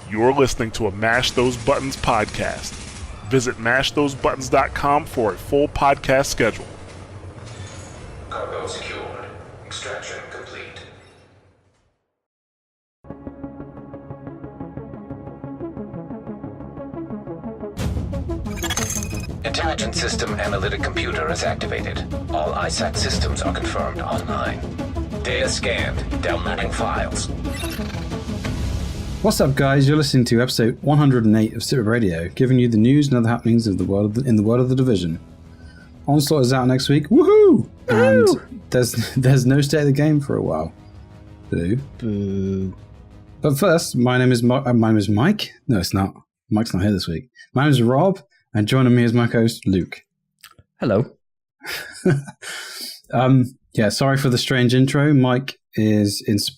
You're listening to a Mash Those Buttons podcast. Visit mashthosebuttons.com for a full podcast schedule. Cargo secured. Extraction complete. Intelligence system analytic computer is activated. All ISAC systems are confirmed online. Data scanned. Downloading files. What's up, guys? You're listening to episode 108 of SITREP Radio, giving you the news and other happenings of the world in the world of the Division. Onslaught is out next week. Woohoo! And there's no state of the game for a while. Boo. Boo. But first, my name is Mike. No, it's not. Mike's not here this week. My name is Rob, and joining me is my host Luke. Hello. Sorry for the strange intro. Mike is he's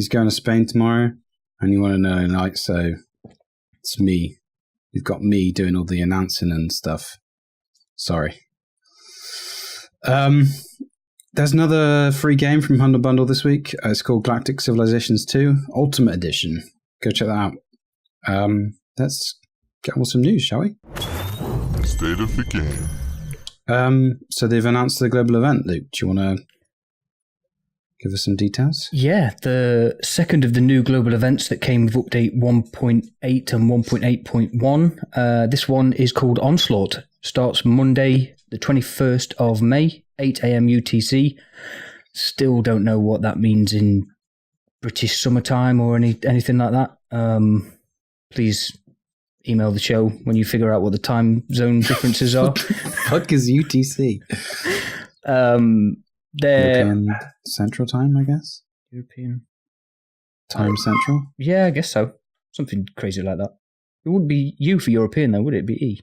going to Spain tomorrow. And you want to know, like, so it's me. You've got me doing all the announcing and stuff. Sorry. There's another free game from Humble Bundle this week. It's called Galactic Civilizations 2 Ultimate Edition. Go check that out. Let's get on with some news, shall we? State of the game. So they've announced the global event, Luke. Do you want to give us some details? Yeah, the second of the new global events that came with update 1.8 and 1.8.1. This one is called Onslaught. Starts Monday, the 21st of May, 8 a.m. UTC. Still don't know what that means in British summertime or anything like that. Please email the show when you figure out what the time zone differences are. Fuck is UTC? European Central Time, I guess? European Time Central? Yeah, I guess so. Something crazy like that. It wouldn't be U for European, though, would it? It'd be E.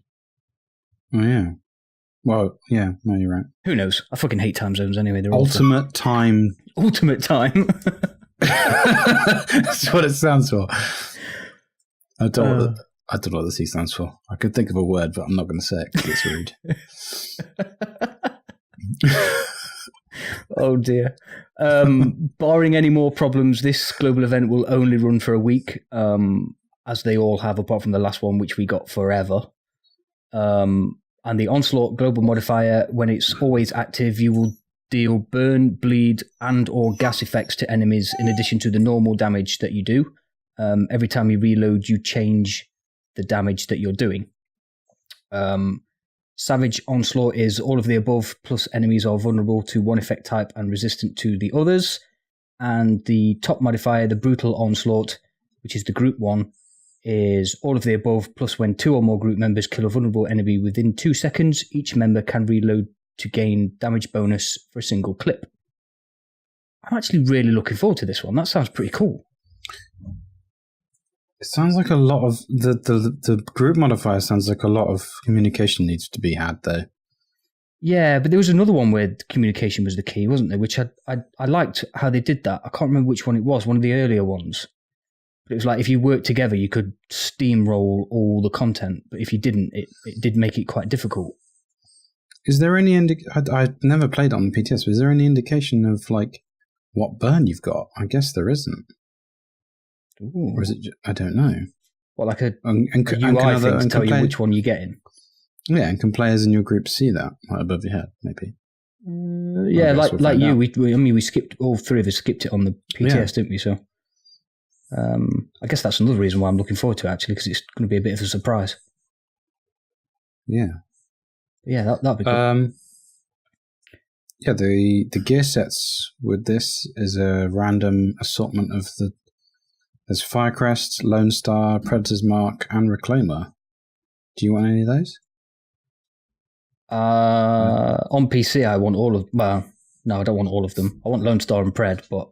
Oh, yeah. Well, yeah, no, you're right. Who knows? I fucking hate time zones anyway. They're Ultimate Time. Ultimate Time. That's what it stands for. I don't know what the C stands for. I could think of a word, but I'm not going to say it because it's rude. Oh dear. Barring any more problems, this global event will only run for a week, as they all have, apart from the last one, which we got forever. And the Onslaught global modifier, when it's always active, you will deal burn, bleed, and or gas effects to enemies in addition to the normal damage that you do. Every time you reload, you change the damage that you're doing. Savage Onslaught is all of the above, plus enemies are vulnerable to one effect type and resistant to the others. And the top modifier, the Brutal Onslaught, which is the group one, is all of the above, plus when 2 or more group members kill a vulnerable enemy within 2 seconds, each member can reload to gain damage bonus for a single clip. I'm actually really looking forward to this one. That sounds pretty cool. It sounds like a lot of the group modifier sounds like a lot of communication needs to be had, though. Yeah, but there was another one where communication was the key, wasn't there? Which I liked how they did that. I can't remember which one it was, one of the earlier ones. But it was like if you worked together, you could steamroll all the content. But if you didn't, it did make it quite difficult. Is there any I never played it on the PTS, but is there any indication of like what burn you've got? I guess there isn't. Ooh. Or is it? I don't know. Well, like a UI thing to tell you which one you're getting. Yeah, and can players in your group see that right above your head? Maybe. Yeah, like you. We skipped all three of us. Skipped it on the PTS, didn't we? So, I guess that's another reason why I'm looking forward to it, actually, because it's going to be a bit of a surprise. Yeah. Yeah, that'd be good. Yeah, the gear sets with this is a random assortment of there's FireCrest, Lone Star, Predator's Mark, and Reclaimer. Do you want any of those? On PC, I want all of. Well, no, I don't want all of them. I want Lone Star and Pred, but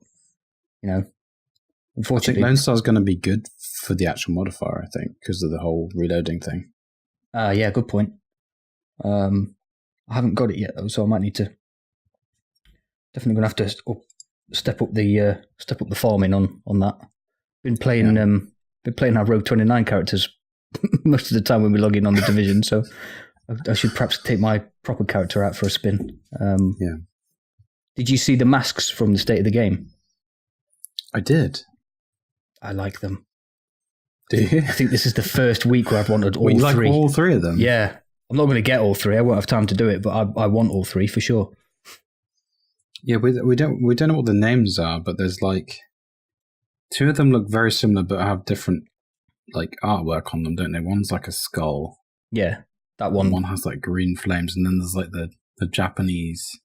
unfortunately, I think Lone Star's going to be good for the actual modifier. I think because of the whole reloading thing. Yeah, good point. I haven't got it yet though, so I might need to. Definitely going to have to step up the farming on that. Been playing our Rogue 29 characters most of the time when we log in on the Division, so I should perhaps take my proper character out for a spin. Yeah. Did you see the masks from the State of the Game? I did. I like them. Do you? I think this is the first week where I've wanted all you three. Like all three of them? Yeah. I'm not going to get all three. I won't have time to do it, but I want all three for sure. Yeah, we don't know what the names are, but there's like two of them look very similar, but have different like artwork on them, don't they? One's like a skull. Yeah, that one. One has like green flames, and then there's like the Japanese.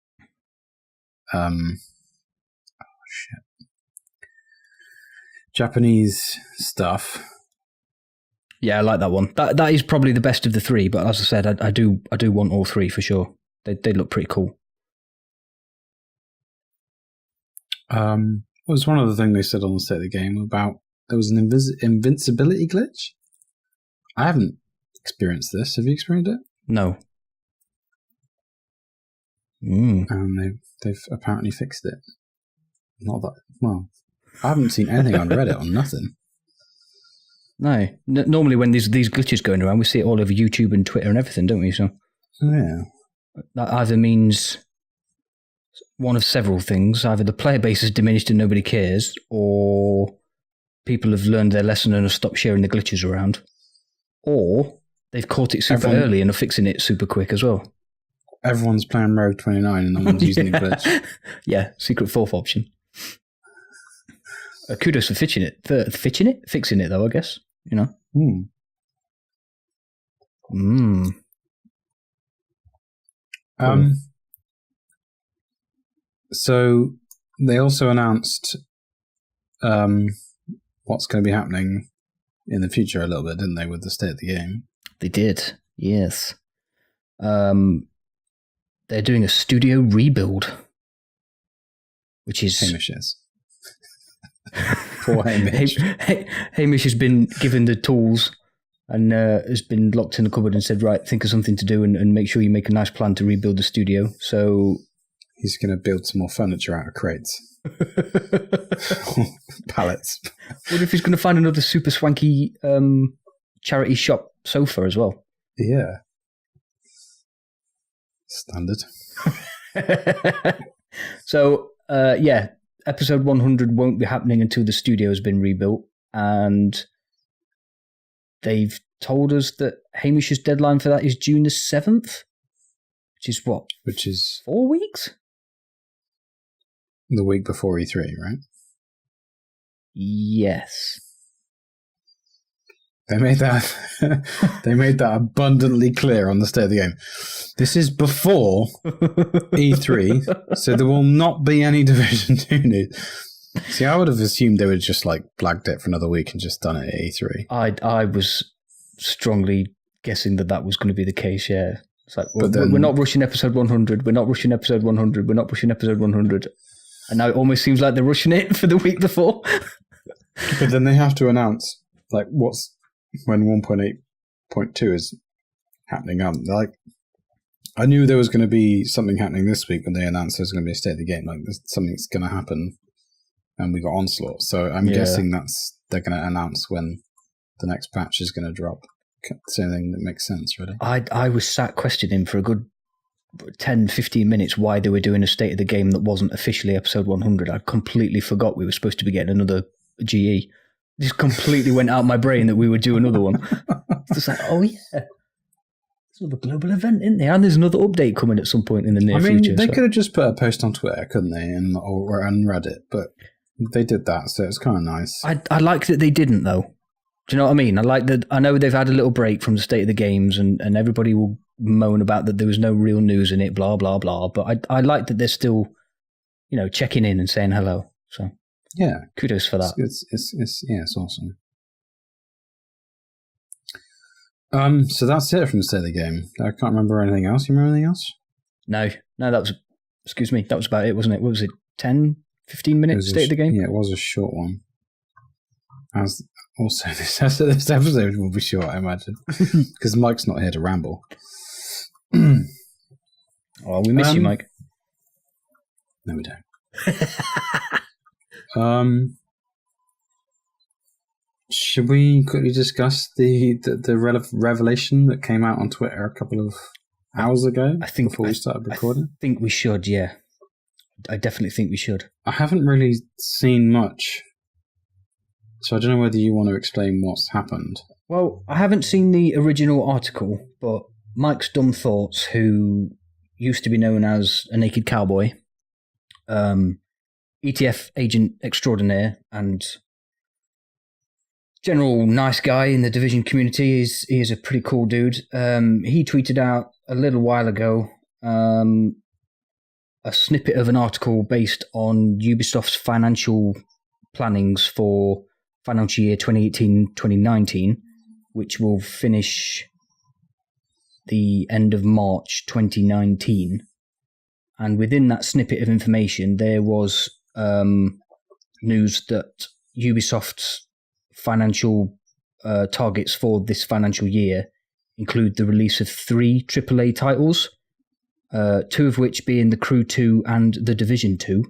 Japanese stuff. Yeah, I like that one. That is probably the best of the three, but as I said, I do want all three for sure. They look pretty cool. What was one other thing they said on the State of the Game about there was an invincibility glitch? I haven't experienced this. Have you experienced it? No. And they've apparently fixed it. Not that well. I haven't seen anything on Reddit on nothing. No. Normally when these glitches going around, we see it all over YouTube and Twitter and everything, don't we? So yeah, that either means one of several things. Either the player base has diminished and nobody cares, or people have learned their lesson and have stopped sharing the glitches around, or they've caught it super early and are fixing it super quick as well. Everyone's playing Rogue 29 and no one's using the glitch. Yeah, secret fourth option. Kudos for fixing it. Fixing it though, I guess. You know. So they also announced what's going to be happening in the future a little bit, didn't they, with the State of the Game? They did, yes. They're doing a studio rebuild, which is... Hamish is. Poor Hamish. Hamish has been given the tools and has been locked in the cupboard and said, right, think of something to do and make sure you make a nice plan to rebuild the studio. So... He's going to build some more furniture out of crates. Pallets. What if he's going to find another super swanky charity shop sofa as well? Yeah. Standard. So, yeah, episode 100 won't be happening until the studio has been rebuilt. And they've told us that Hamish's deadline for that is June the 7th, which is what? Which is 4 weeks? The week before E3, right? Yes. They made that abundantly clear on the State of the Game. This is before E3, so there will not be any Division 2 news. See, I would have assumed they would just like flagged it for another week and just done it at E3. I was strongly guessing that was going to be the case, yeah. It's like, we're not rushing episode 100, we're not rushing episode 100, we're not rushing episode 100. And now it almost seems like they're rushing it for the week before. But then they have to announce like when 1.8.2 is happening. Like, I knew there was going to be something happening this week when they announced there was going to be a State of the Game. Like, something's going to happen, and we got Onslaught. So I'm guessing they're going to announce when the next patch is going to drop. It's anything that makes sense, really. I was sat questioning for a good 10, 15 minutes why they were doing a State of the Game that wasn't officially episode 100. I completely forgot we were supposed to be getting another GE. Just completely went out my brain that we would do another one. It's just like, oh yeah, it's another global event, isn't there? And there's another update coming at some point in the near future. They could have just put a post on Twitter, couldn't they, or on Reddit? But they did that, so it's kind of nice. I like that they didn't, though. Do you know what I mean? I like that. I know they've had a little break from the State of the Games, and everybody will moan about that there was no real news in it, blah blah blah. But I like that they're still, checking in and saying hello. So yeah, kudos for that. It's awesome. So that's it from the State of the Game. I can't remember anything else. You remember anything else? No, that was. Excuse me, that was about it, wasn't it? What was it? 10, 15 minutes State of the Game. Yeah, it was a short one. Also, this episode will be short, I imagine, because Mike's not here to ramble. Oh, we miss you, Mike. No, we don't. Should we quickly discuss the revelation that came out on Twitter a couple of hours ago? Before we started recording? I think we should, yeah. I definitely think we should. I haven't really seen much, so I don't know whether you want to explain what's happened. Well, I haven't seen the original article, but Mike's Dumb Thoughts, who used to be known as a naked cowboy, ETF agent extraordinaire, and general nice guy in the Division community, he is a pretty cool dude. He tweeted out a little while ago a snippet of an article based on Ubisoft's financial plannings for financial year 2018-2019, which will finish the end of March 2019. And within that snippet of information, there was news that Ubisoft's financial targets for this financial year include the release of 3 AAA titles, 2 of which being The Crew 2 and The Division 2,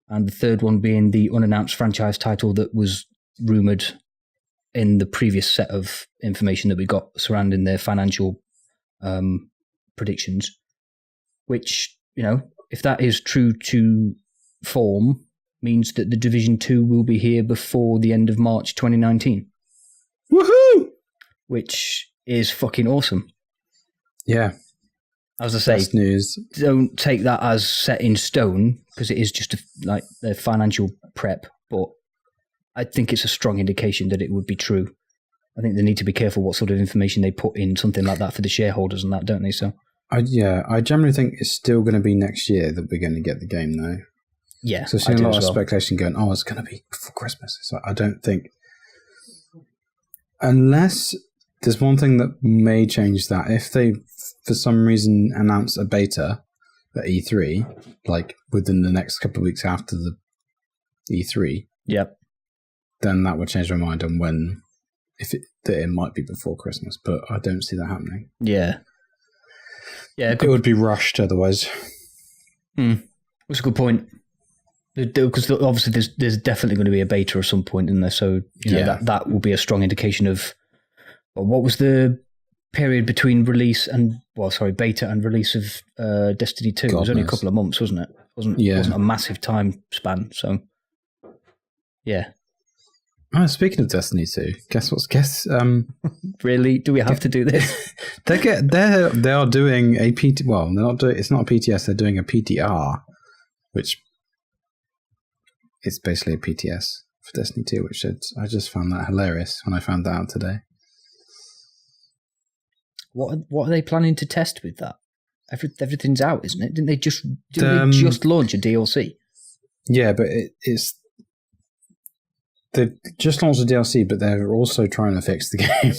and the third one being the unannounced franchise title that was rumoured in the previous set of information that we got surrounding their financial predictions, which, you know, if that is true to form, means that The Division 2 will be here before the end of March 2019. Woohoo! Which is fucking awesome. Yeah. As I say, best news. Don't take that as set in stone, because it is just like their financial prep, but I think it's a strong indication that it would be true. I think they need to be careful what sort of information they put in something like that for the shareholders and that, don't they? So, I generally think it's still going to be next year that we're going to get the game, though. Yeah, so I've seen a lot of speculation going, it's going to be before Christmas. So I don't think, unless there's one thing that may change that, if they for some reason announce a beta at E3, like within the next couple of weeks after the E3, yep, then that would change my mind on when, that it might be before Christmas, but I don't see that happening. Yeah, it would be rushed otherwise. That's a good point. Because obviously there's definitely going to be a beta at some point in there, so you know, that will be a strong indication of what was the period between beta and release of Destiny 2. It was only a couple of months, wasn't it? It wasn't a massive time span. So yeah. Speaking of Destiny 2, guess really? Do we have to do this? They are doing a PT. Well, they're not doing. It's not a PTS. They're doing a PTR, which is basically a PTS for Destiny 2. Which I just found that hilarious when I found that out today. What are they planning to test with that? Everything's out, isn't it? Didn't they just launch a DLC? Yeah, but they've just launched a DLC, but they're also trying to fix the game.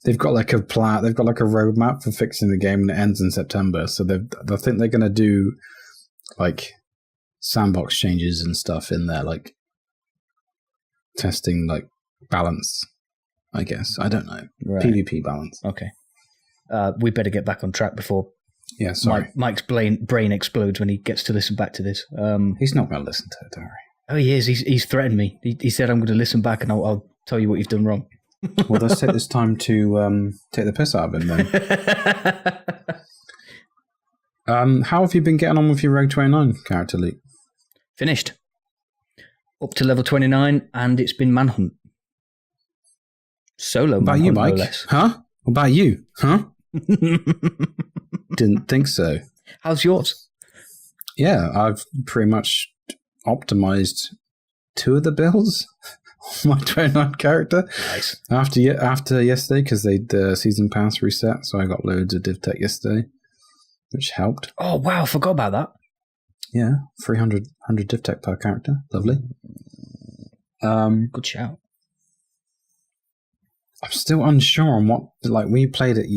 They've got like a plan. They've got like a roadmap for fixing the game, and it ends in September. So I think they're going to do like sandbox changes and stuff in there, like testing like balance. I guess I don't know, PvP balance. Okay, we better get back on track before. Yeah, sorry. Mike's brain explodes when he gets to listen back to this. He's not going to listen to it, don't worry. Oh, he is. He's threatened me. He said, I'm going to listen back and I'll tell you what you've done wrong. Well, let's take this time to take the piss out of him then. How have you been getting on with your Rogue 29 character, Luke? Finished. Up to level 29, and it's been Manhunt. Solo Manhunt, you, Mike? No less. Huh? What about you? Huh? Didn't think so. How's yours? Yeah, I've pretty much optimized 2 of the builds on my 29 character. Nice. After yesterday, because the season pass reset, so I got loads of div tech yesterday, which helped. Oh wow, I forgot about that. Yeah, 300 div tech per character. Lovely. Good shout. I'm still unsure on what, like, we played it,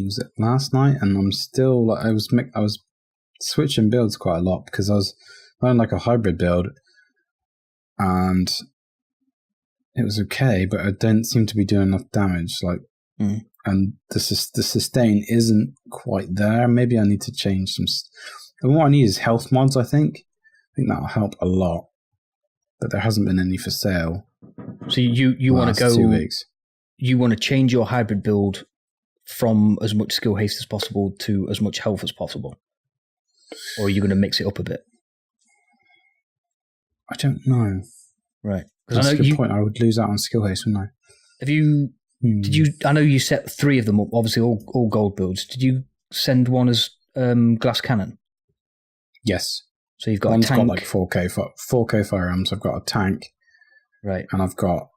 was it last night, and I'm still like, I was switching builds quite a lot because I was running like a hybrid build, and it was okay, but I don't seem to be doing enough damage. Like, and the sustain isn't quite there. Maybe I need to change some. And what I need is health mods. I think that'll help a lot, but there hasn't been any for sale. So you want to go 2 weeks. You want to change your hybrid build from as much skill haste as possible to as much health as possible, or are you going to mix it up a bit? I don't know. Right, That's a good point. I would lose out on skill haste, wouldn't I? Have you? Did you? I know you set 3 of them up. Obviously, all gold builds. Did you send one as glass cannon? Yes. So you've got One's a tank. got like 4K firearms. I've got a tank, right? And I've got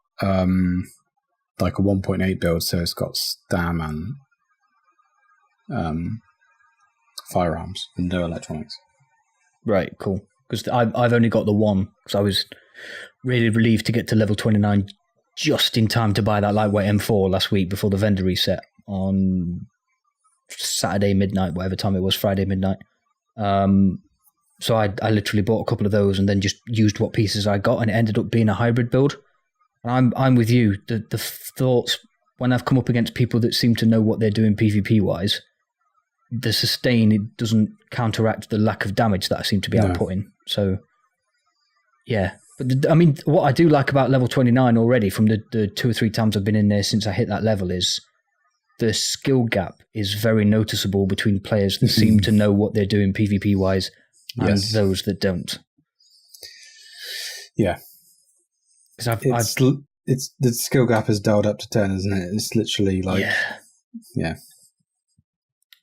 like a 1.8 build, so it's got stam and firearms and no electronics. Right, cool. Because I've only got the one, because I was really relieved to get to level 29 just in time to buy that lightweight M4 last week before the vendor reset on Saturday midnight, whatever time it was, Friday midnight. So I literally bought a couple of those and then just used what pieces I got, and it ended up being a hybrid build. And I'm with you. The thoughts, when I've come up against people that seem to know what they're doing PvP-wise, the sustain, it doesn't counteract the lack of damage that I seem to be outputting. So, yeah. But, I mean, what I do like about level 29 already from the 2 or 3 times I've been in there since I hit that level is the skill gap is very noticeable between players that seem to know what they're doing PvP-wise and those that don't. Yeah. Because it's the skill gap is dialed up to 10, isn't it? It's literally like... Yeah.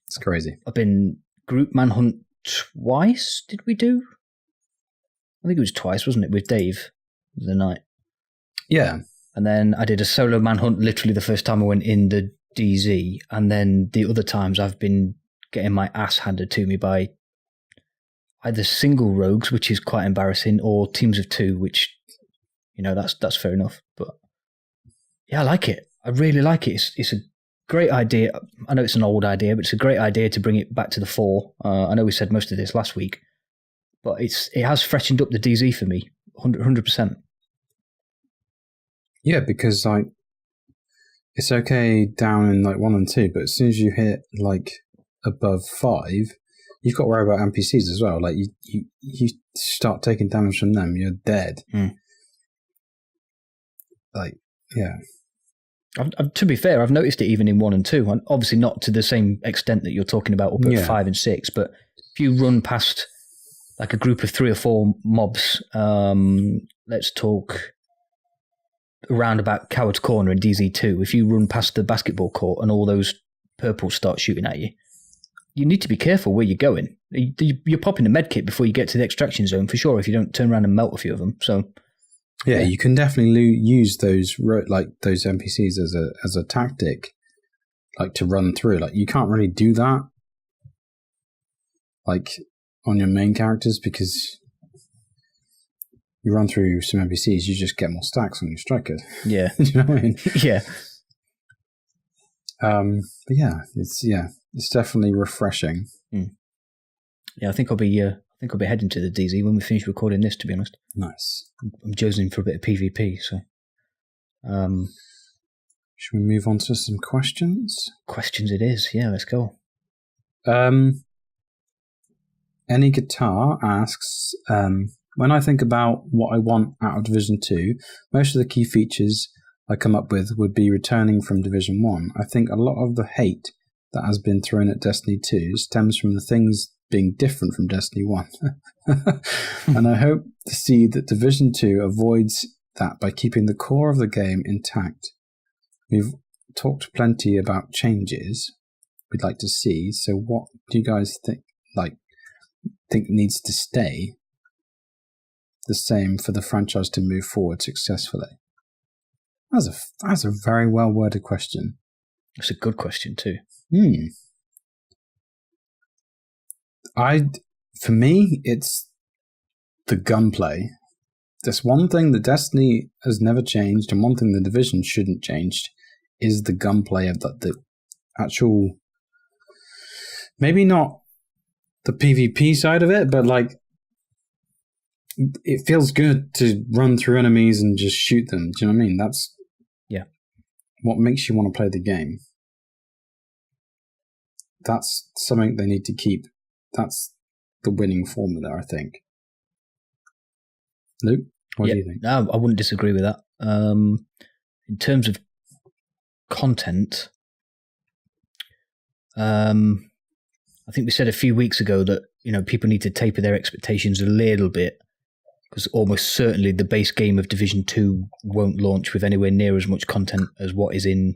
It's crazy. I've been group manhunt twice, did we do? I think it was twice, wasn't it, with Dave the night? Yeah. And then I did a solo manhunt literally the first time I went in the DZ, and then the other times I've been getting my ass handed to me by either single rogues, which is quite embarrassing, or teams of 2, which, you know, that's fair enough. But yeah, I like it. I really like it. It's a great idea. I know it's an old idea, but it's a great idea to bring it back to the 4. I know we said most of this last week, but it has freshened up the DZ for me, 100%. Yeah, because like it's okay down in like 1 and 2, but as soon as you hit like above 5, you've got to worry about NPCs as well. Like you start taking damage from them, you're dead. Like, yeah. To be fair, I've noticed it even in 1 and 2, and obviously not to the same extent that you're talking about up at 5 and 6, but if you run past like a group of 3 or 4 mobs, let's talk around about Coward's Corner in DZ2, if you run past the basketball court and all those purples start shooting at you, you need to be careful where you're going. You're popping a medkit before you get to the extraction zone for sure if you don't turn around and melt a few of them. So yeah, you can definitely use those NPCs as a tactic, like to run through. Like you can't really do that, like on your main characters, because you run through some NPCs, you just get more stacks on your striker. Yeah, you know what I mean? Yeah. But it's definitely refreshing. Yeah, I think I'll be heading to the DZ when we finish recording this, to be honest. Nice. I'm jonesing for a bit of PvP, so... Should we move on to some questions? Questions it is, yeah, let's go. Any Guitar asks, when I think about what I want out of Division 2, most of the key features I come up with would be returning from Division 1. I think a lot of the hate that has been thrown at Destiny 2 stems from the things being different from Destiny 1. And I hope to see that Division 2 avoids that by keeping the core of the game intact. We've talked plenty about changes we'd like to see, so what do you guys think needs to stay the same for the franchise to move forward successfully? That's a very well worded question. It's a good question too. For me, it's the gunplay. There's one thing that Destiny has never changed, and one thing the Division shouldn't change is the gunplay of the actual. Maybe not the PvP side of it, but like it feels good to run through enemies and just shoot them. Do you know what I mean? That's what makes you want to play the game. That's something they need to keep. That's the winning formula, I think. Luke, what do you think? No, I wouldn't disagree with that. In terms of content, I think we said a few weeks ago that people need to taper their expectations a little bit, because almost certainly the base game of Division 2 won't launch with anywhere near as much content as what is in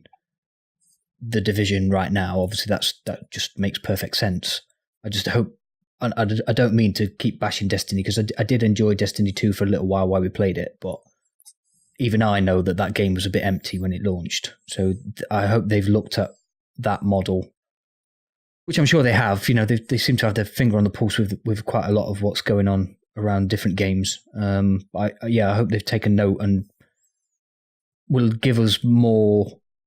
the Division right now. Obviously, that just makes perfect sense. I just hope, and I don't mean to keep bashing Destiny, because I did enjoy Destiny 2 for a little while we played it, but even I know that game was a bit empty when it launched. So I hope they've looked at that model, which I'm sure they have. They seem to have their finger on the pulse with quite a lot of what's going on around different games. I hope they've taken note and will give us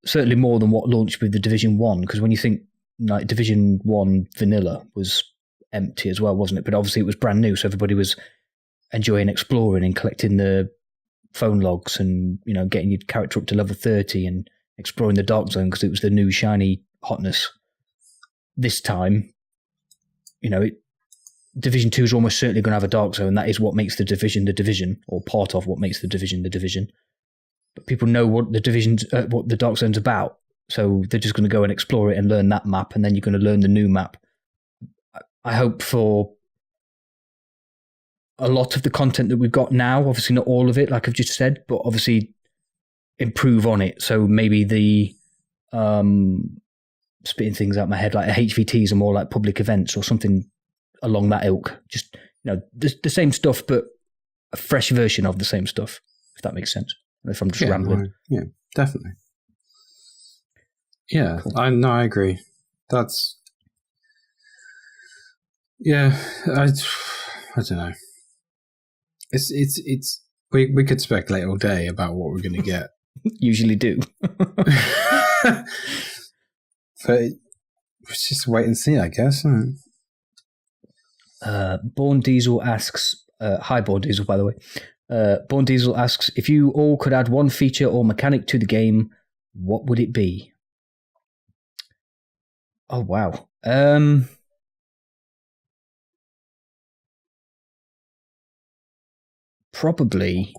certainly more than what launched with the Division 1, because when you think like Division 1 vanilla was empty as well, wasn't it? But obviously it was brand new, so everybody was enjoying exploring and collecting the phone logs and getting your character up to level 30 and exploring the dark zone because it was the new shiny hotness. This time, Division 2 is almost certainly going to have a dark zone. That is what makes the Division, or part of what makes the Division. But people know what the dark zone's about, so they're just going to go and explore it and learn that map, and then you're going to learn the new map. I hope for a lot of the content that we've got now, obviously not all of it, like I've just said, but obviously improve on it. So maybe the spitting things out my head, like HVTs are more like public events or something along that ilk. Just the same stuff, but a fresh version of the same stuff, if that makes sense. If I'm just rambling. Yeah, definitely. Yeah, cool. I agree. That's I don't know. It's we could speculate all day about what we're going to get. Usually do. But let's just wait and see, I guess. Born Diesel asks, hi Born Diesel, by the way. Born Diesel asks, if you all could add one feature or mechanic to the game, what would it be? Oh, wow. Probably,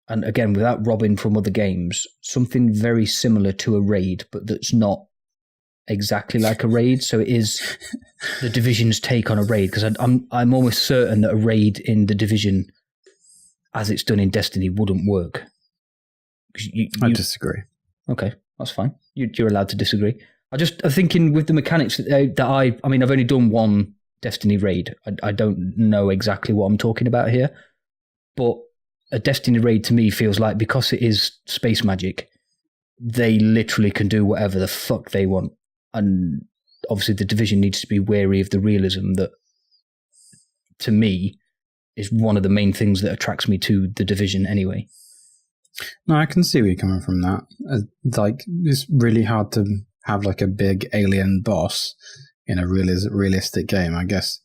and again, without robbing from other games, something very similar to a raid, but that's not exactly like a raid. So it is the Division's take on a raid, because I'm almost certain that a raid in the Division, as it's done in Destiny, wouldn't work. I disagree. Okay, that's fine. You're allowed to disagree. I'm thinking with the mechanics that I've only done one Destiny raid. I don't know exactly what I'm talking about here, but a Destiny raid to me feels like, because it is space magic, they literally can do whatever the fuck they want. And obviously the Division needs to be wary of the realism that, to me, is one of the main things that attracts me to the Division anyway. No, I can see where you're coming from that. It's really hard to have like a big alien boss in a realistic game, I guess,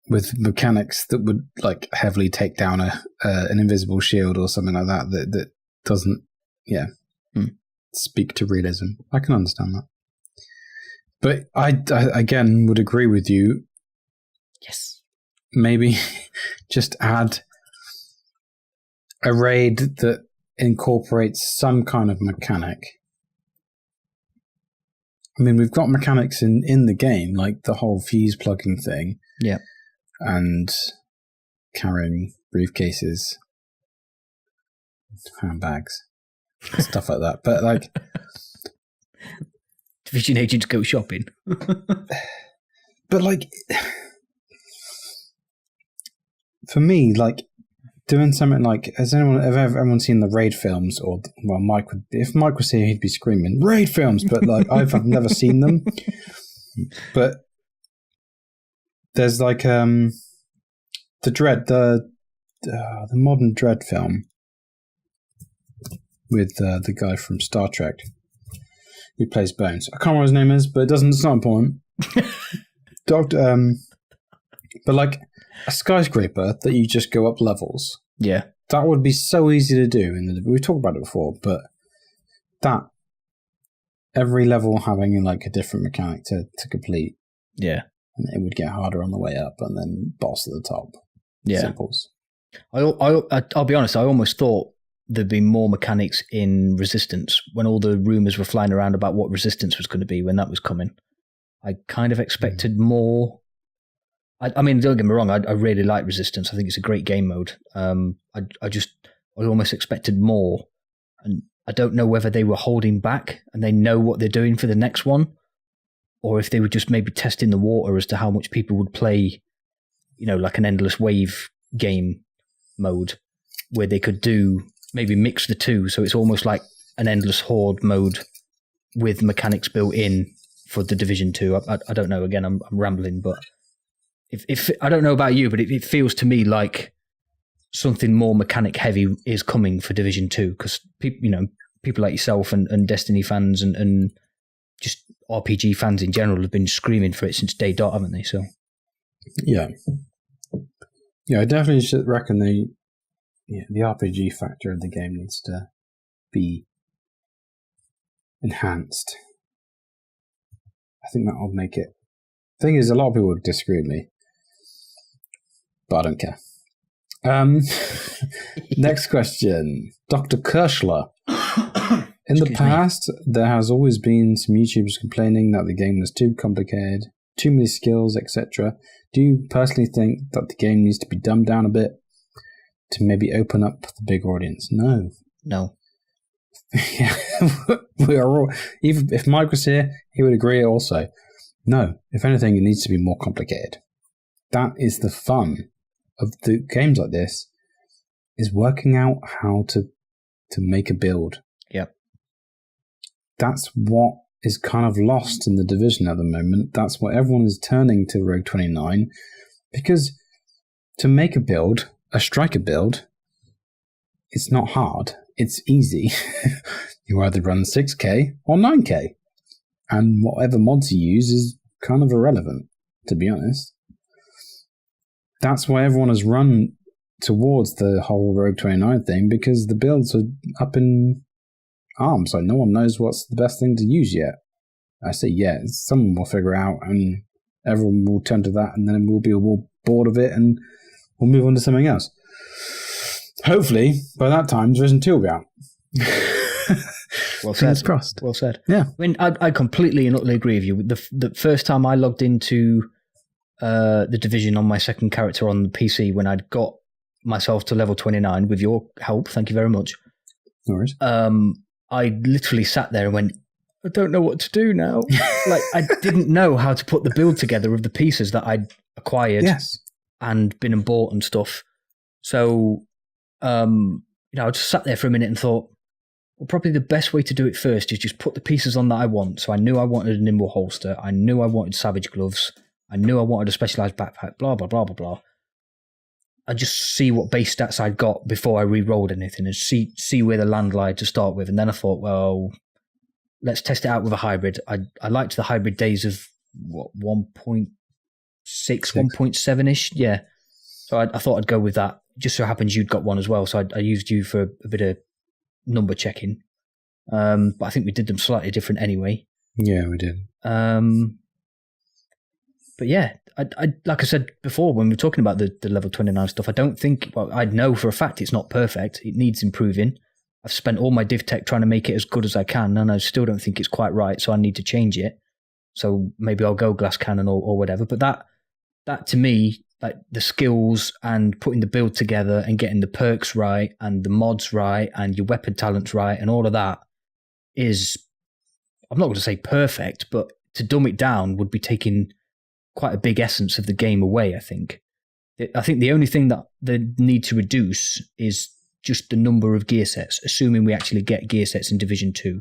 with mechanics that would like heavily take down an invisible shield or something like that doesn't speak to realism. I can understand that, but I again would agree with you. Yes, maybe just add a raid that incorporates some kind of mechanic. I mean, we've got mechanics in the game, like the whole fuse plugging thing. Yeah. And carrying briefcases, handbags, stuff like that. But like, Division agents go shopping. But like, for me, like, doing something like, have everyone seen the Raid films? Or, well, if Mike was here, he'd be screaming, Raid films! But like, I've never seen them. But there's like the modern Dread film with the guy from Star Trek who plays Bones. I can't remember what his name is, but it's not important. But like a skyscraper that you just go up levels. Yeah, that would be so easy to do. We've talked about it before, but that every level having like a different mechanic to complete. Yeah. And it would get harder on the way up, and then boss at the top. Yeah. Simples. I'll be honest, I almost thought there'd be more mechanics in Resistance when all the rumours were flying around about what Resistance was going to be when that was coming. I kind of expected more. I mean, don't get me wrong, I really like Resistance. I think it's a great game mode. I almost expected more. And I don't know whether they were holding back and they know what they're doing for the next one, or if they were just maybe testing the water as to how much people would play, like an endless wave game mode where they could maybe mix the two. So it's almost like an endless horde mode with mechanics built in for the Division 2. I don't know. Again, I'm rambling, but if I don't know about you, but it feels to me like something more mechanic heavy is coming for Division 2 because people like yourself and Destiny fans and just RPG fans in general have been screaming for it since day dot, haven't they? So yeah, I definitely should reckon the RPG factor of the game needs to be enhanced. I think that'll make it. Thing is, a lot of people would disagree with me, but I don't care. Next question, Dr. Kirschler. In the past, there has always been some YouTubers complaining that the game was too complicated, too many skills, etc. Do you personally think that the game needs to be dumbed down a bit to maybe open up the big audience? No. Yeah, we are all. Even if Mike was here, he would agree also. No, if anything, it needs to be more complicated. That is the fun of the games like this, is working out how to make a build. Yep. That's what is kind of lost in the Division at the moment. That's what everyone is turning to Rogue 29, because to make a build, a striker build, it's not hard. It's easy. You either run 6k or 9k, and whatever mods you use is kind of irrelevant, to be honest. That's why everyone has run towards the whole Rogue 29 thing, because the builds are up in arms, so no one knows what's the best thing to use yet. I say yet, someone will figure it out, and everyone will turn to that, and then we'll be all bored of it, and we'll move on to something else. Hopefully, by that time, Division 2 will be out. Well said. Fingers crossed. Well said. Yeah. I mean, I completely and utterly agree with you. The first time I logged into the Division on my second character on the PC, when I'd got myself to level 29 with your help, thank you very much. No worries. I literally sat there and went, I don't know what to do now. Like, I didn't know how to put the build together of the pieces that I'd acquired and been and bought and stuff. So, I just sat there for a minute and thought, well, probably the best way to do it first is just put the pieces on that I want. So I knew I wanted a nimble holster. I knew I wanted savage gloves. I knew I wanted a specialized backpack, blah, blah, blah, blah, blah. I just see what base stats I'd got before I re-rolled anything and see where the land lied to start with. And then I thought, well, let's test it out with a hybrid. I liked the hybrid days of, 1.6, 1.7-ish? Yeah. So I thought I'd go with that. Just so happens you'd got one as well. So I used you for a bit of number checking. But I think we did them slightly different anyway. Yeah, we did. But yeah, I like I said before when we were talking about the level 29 stuff, I don't think, I know for a fact it's not perfect. It needs improving. I've spent all my div tech trying to make it as good as I can, and I still don't think it's quite right, so I need to change it. So maybe I'll go glass cannon or whatever. But that to me, like the skills and putting the build together and getting the perks right and the mods right and your weapon talents right and all of that is, I'm not going to say perfect, but to dumb it down would be taking quite a big essence of the game away, I think. I think the only thing that they need to reduce is just the number of gear sets, assuming we actually get gear sets in Division 2.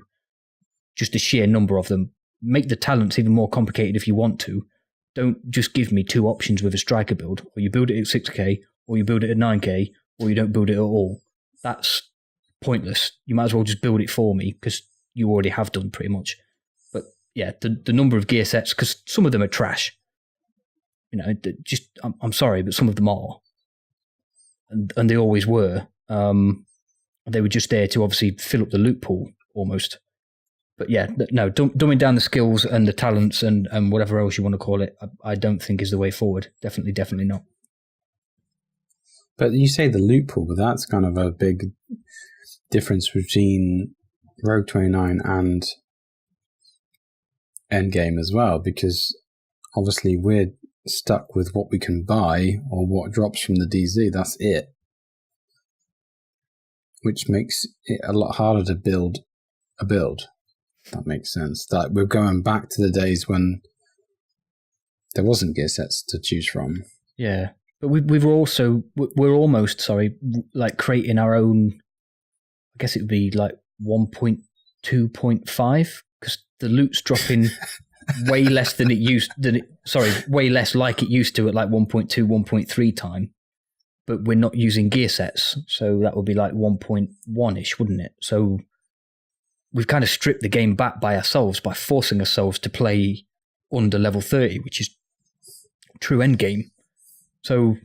Just the sheer number of them. Make the talents even more complicated if you want to. Don't just give me two options with a striker build. Or you build it at 6k, or you build it at 9k, or you don't build it at all. That's pointless. You might as well just build it for me, because you already have done pretty much. But yeah, the number of gear sets, because some of them are trash. I'm sorry, but some of them are. And they always were. They were just there to obviously fill up the loot pool, almost. But yeah, no, dumbing down the skills and the talents and whatever else you want to call it, I don't think is the way forward. Definitely not. But you say the loot pool, but that's kind of a big difference between Rogue 29 and Endgame as well, because obviously we're stuck with what we can buy or what drops from the DZ. That's it. Which makes it a lot harder to build a build. That makes sense. That we're going back to the days when there wasn't gear sets to choose from. Yeah, but we're almost like creating our own. I guess it would be like 1.2.5 because the loot's dropping way less than it used. Way less like it used to at like 1.2, 1.3 time. But we're not using gear sets, so that would be like 1.1-ish, wouldn't it? So we've kind of stripped the game back by ourselves by forcing ourselves to play under level 30, which is true endgame. So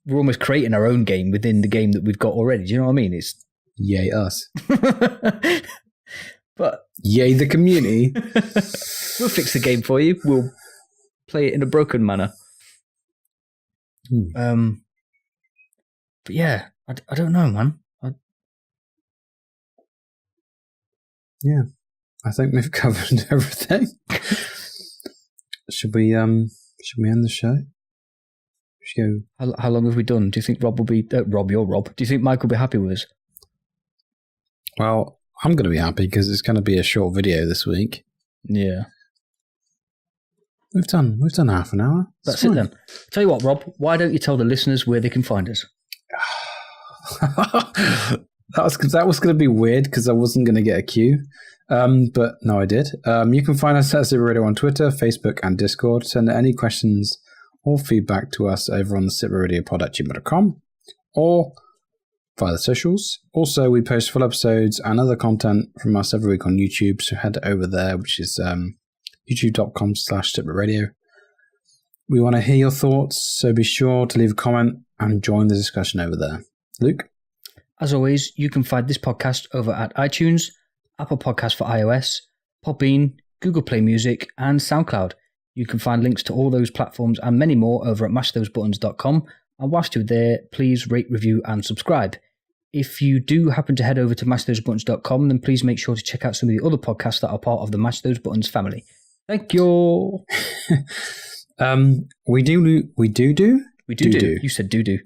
we're almost creating our own game within the game that we've got already. Do you know what I mean? It's yay us. But yay the community. We'll fix the game for you. We'll play it in a broken manner. But yeah, I don't know, man. Yeah, I think we've covered everything. Should we end the show? Should go. How long have we done? Do you think Rob will be Rob? You're Rob. Do you think Mike will be happy with us? Well, I'm going to be happy because it's going to be a short video this week. Yeah, we've done half an hour. That's it then. Tell you what, Rob. Why don't you tell the listeners where they can find us? that was going to be weird because I wasn't going to get a cue, but no, I did. You can find us at SITREP Radio on Twitter, Facebook, and Discord. Send any questions or feedback to us over on the sitrepRadiopod@gmail.com or via the socials. Also, we post full episodes and other content from us every week on YouTube, so head over there, which is youtube.com/SITREP Radio. We want to hear your thoughts, so be sure to leave a comment and join the discussion over there. Luke? As always, you can find this podcast over at iTunes, Apple Podcasts for iOS, Podbean, Google Play Music, and SoundCloud. You can find links to all those platforms and many more over at mashthosebuttons.com. And whilst you're there, please rate, review, and subscribe. If you do happen to head over to mashthosebuttons.com, then please make sure to check out some of the other podcasts that are part of the Mash Those Buttons family. Thank you. We do. You said do.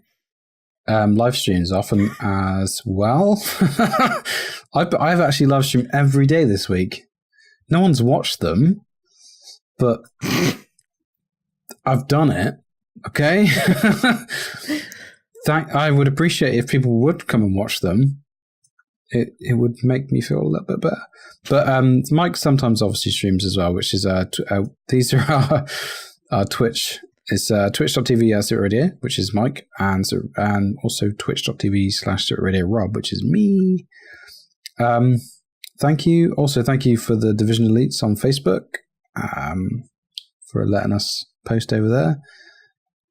Live streams often as well. I've actually live streamed every day this week. No one's watched them, but I've done it. Okay. I would appreciate if people would come and watch them. It would make me feel a little bit better. But Mike sometimes obviously streams as well, which is these are our Twitch. It's twitch.tv/SITREP Radio, which is Mike, and also twitch.tv/SITREP Radio Rob, which is me. Thank you. Also, thank you for the Division Elites on Facebook for letting us post over there.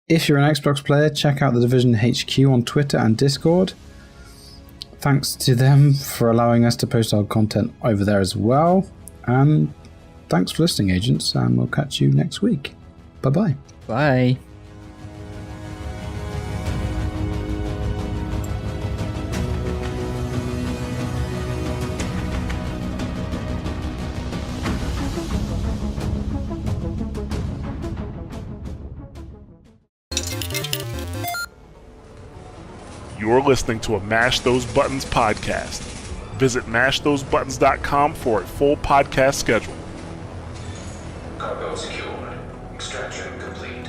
If you're an Xbox player, check out the Division HQ on Twitter and Discord. Thanks to them for allowing us to post our content over there as well. And thanks for listening, agents, and we'll catch you next week. Bye-bye. Bye. You're listening to a Mash Those Buttons podcast. Visit mashthosebuttons.com for a full podcast schedule. Cargo secured. Extraction complete.